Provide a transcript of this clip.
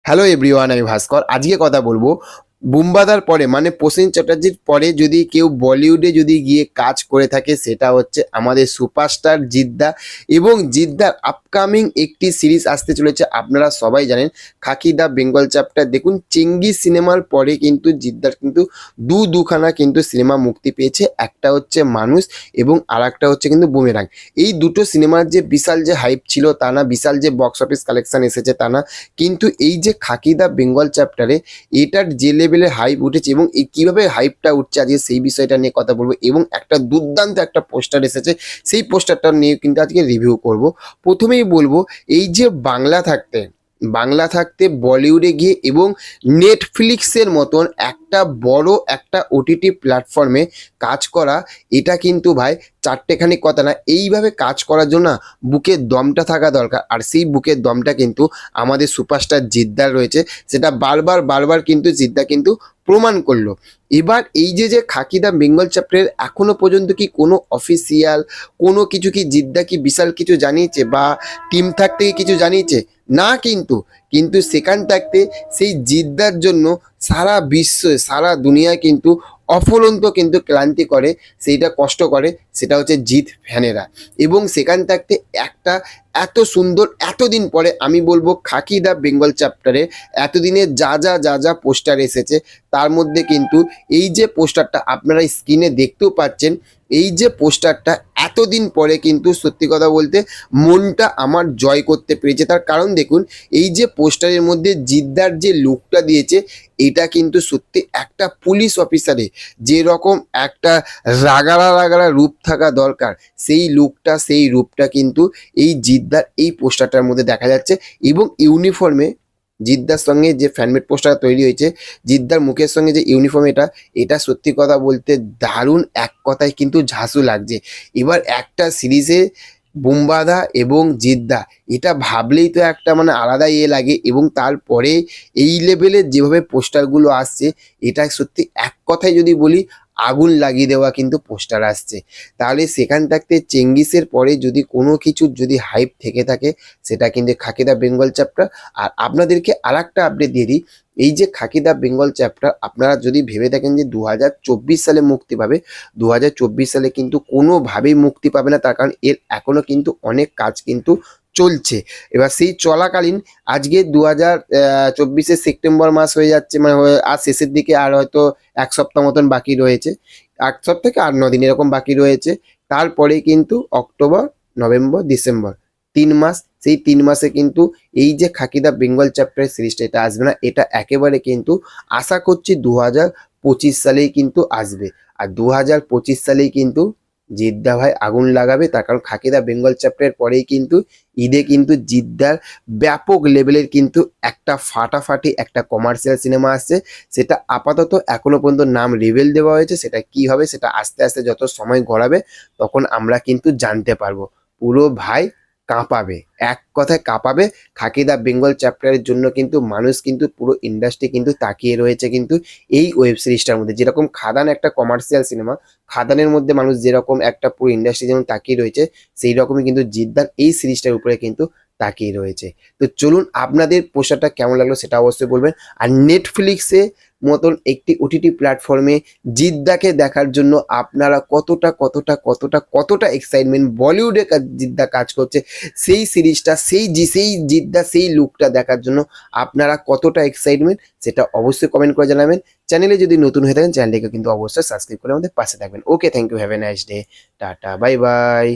Hello everyone, আমি ভাস্কর। আজকে কথা বলবো বুম্বাদার পরে মানে প্রসেন চ্যাটার্জির পরে যদি কেউ বলিউডে যদি গিয়ে কাজ করে থাকে সেটা হচ্ছে আমাদের সুপারস্টার জিদ্দা। এবং জিদ্দার আপকামিং একটি সিরিজ আসতে চলেছে, আপনারা সবাই জানেন, খাকি দা বেঙ্গল চ্যাপ্টার। দেখুন, চেঙ্গি সিনেমার পরে কিন্তু জিদ্দার কিন্তু দুখানা কিন্তু সিনেমা মুক্তি পেয়েছে। একটা হচ্ছে মানুষ এবং আর একটা হচ্ছে কিন্তু বুমেরাং। এই দুটো সিনেমার যে বিশাল যে হাইপ ছিল তা না, বিশাল যে বক্স অফিস কালেকশন এসেছে তা না, কিন্তু এই যে খাকি দা বেঙ্গল চ্যাপ্টারে এটার যে লেভেলে হাইপ উঠেছে এবং এই কীভাবে হাইপটা উঠছে আজকে সেই বিষয়টা নিয়ে কথা বলবো। এবং একটা দুর্দান্ত একটা পোস্টার এসেছে, সেই পোস্টারটা নিয়ে কিন্তু আজকে রিভিউ করব। প্রথমেই বলবো, এই যে বাংলা থাকতে বলিউডে গিয়ে এবং নেটফ্লিক্সের মতন একটা বড় একটা ওটিটি প্ল্যাটফর্মে কাজ করা, এটা কিন্তু ভাই চারটেখানি কথা না। এইভাবে কাজ করার জন্য না বুকের দমটা থাকা দরকার, আর সেই বুকের দমটা কিন্তু আমাদের সুপারস্টার জিদ্দার রয়েছে। সেটা বারবার কিন্তু জিদ্দা কিন্তু প্রমাণ করলো। এবার এই যে খাকি দা বেঙ্গল চ্যাপ্টারের এখনো পর্যন্ত কি কোনো অফিসিয়াল কোনো কিছু কি জিদ্দা কি বিশাল কিছু জানিয়েছে বা টিম থাকতে কি কিছু জানিয়েছে? না, কিন্তু সেখান থাকতে সেই জিদ্দার জন্য সারা বিশ্বে সারা দুনিয়ায় কিন্তু অফুরন্ত কিন্তু ক্লান্তি করে, সেইটা কষ্ট করে, সেটা হচ্ছে জিৎ ফ্যানেরা। এবং সেখান থাকতে একটা এত সুন্দর এতদিন পরে আমি বলবো খাকি দা বেঙ্গল চ্যাপ্টারে এতদিনে যা পোস্টার এসেছে তার মধ্যে কিন্তু এই যে পোস্টারটা আপনারা স্ক্রিনে দেখতেও পাচ্ছেন, এই যে পোস্টারটা এতদিন পরে কিন্তু সত্যি কথা বলতে মনটা আমার জয় করতে পেরেছে। তার কারণ দেখুন, এই যে পোস্টারের মধ্যে জিদ্দার যে লুকটা দিয়েছে, এটা কিন্তু সত্যি একটা পুলিশ অফিসারে যেরকম একটা রাগাড়া রূপ থাকা দরকার, সেই লুকটা সেই রূপটা কিন্তু এই জিদ্দার এই পোস্টারটার মধ্যে দেখা যাচ্ছে। এবং ইউনিফর্মে জিদ্দার সঙ্গে যে ফ্যানমেড পোস্টার তৈরি হয়েছে, জিদ্দার মুখের সঙ্গে যে ইউনিফর্ম, এটা সত্যি কথা বলতে দারুণ, এক কথায় কিন্তু ঝাঁসু লাগছে। এবার একটা সিরিজে বুম্বাদা এবং জিদ্দা, এটা ভাবলেই তো একটা মানে আলাদা লাগে। এবং তারপরে এই লেভেলের যেভাবে পোস্টারগুলো আসছে, এটা সত্যি এক কথায় যদি বলি আগুন লাগিয়ে দেওয়া কিন্তু পোস্টার আসছে। তাহলে সেখান থাকতে চেঙ্গিসের পরে যদি কোনো কিছুর যদি হাইপ থেকে থাকে, সেটা কিন্তু খাকি দা বেঙ্গল চ্যাপ্টার। আর আপনাদেরকে আর একটা আপডেট দিয়ে দিই, এই যে খাকি দা বেঙ্গল চ্যাপ্টার আপনারা যদি ভেবে থাকেন যে 2024 সালে মুক্তি পাবে, 2024 সালে কিন্তু কোনোভাবেই মুক্তি পাবে না। তার কারণ এর এখনো কিন্তু অনেক কাজ কিন্তু চলছে। এবার সেই চলাকালীন আজকে 2024 সেপ্টেম্বর মাস হয়ে যাচ্ছে, মানে আর শেষের দিকে আর হয়তো এক সপ্তাহ মতন বাকি রয়েছে, এক সপ্তাহ থেকে 8-9 দিন এরকম বাকি রয়েছে। তারপরে কিন্তু অক্টোবর, নভেম্বর, ডিসেম্বর 3 মাস, সেই 3 মাসে কিন্তু এই যে খাকি দা বেঙ্গল চ্যাপ্টার সিরিজটা এটা আসবে না। এটা একেবারে কিন্তু আশা করছি 2025 সালেই কিন্তু আসবে। আর 2025 সালেই কিন্তু জিদ্দা ভাই আগুন লাগাবে। তার কারণ খাকি দা বেঙ্গল চ্যাপ্টারের পরেই কিন্তু ঈদে কিন্তু জিদ্দার ব্যাপক লেভেলের কিন্তু একটা ফাটাফাটি একটা কমার্শিয়াল সিনেমা আসছে। সেটা আপাতত এখনো পর্যন্ত নাম রিভিল দেওয়া হয়েছে, সেটা কি হবে সেটা আস্তে আস্তে যত সময় গড়াবে তখন আমরা কিন্তু জানতে পারবো। পুরো ভাই কাঁপাবে, এক কথায় কাঁপাবে। খাকি দা বেঙ্গল চ্যাপ্টারের জন্য কিন্তু মানুষ কিন্তু পুরো ইন্ডাস্ট্রি কিন্তু তাকিয়ে রয়েছে কিন্তু এই ওয়েব সিরিজটার মধ্যে। যেরকম খাদান একটা কমার্শিয়াল সিনেমা, খাদানের মধ্যে মানুষ যেরকম একটা পুরো ইন্ডাস্ট্রি যেমন তাকিয়ে রয়েছে, সেই রকমই কিন্তু জিদ্দার এই সিরিজটার উপরে কিন্তু তাকিয়ে রয়েছে। তো চলুন, আপনাদের পোস্টারটা কেমন লাগলো সেটা অবশ্যই বলবেন। আর নেটফ্লিক্সে মতন একটি ওটিটি প্ল্যাটফর্মে জিদ্দাকে দেখার জন্য আপনারা কতটা এক্সাইটমেন্ট, বলিউডে জিদ্দা কাজ করছে, সেই সিরিজটা সেই জিদ্দা সেই লুকটা দেখার জন্য আপনারা কতটা এক্সাইটমেন্ট সেটা অবশ্যই কমেন্ট করে জানাবেন। চ্যানেলে যদি নতুন হয়ে থাকেন চ্যানেলটিকে কিন্তু অবশ্যই সাবস্ক্রাইব করে আমাদের পাশে থাকবেন। Okay, thank you, have a nice day, tata, bye by.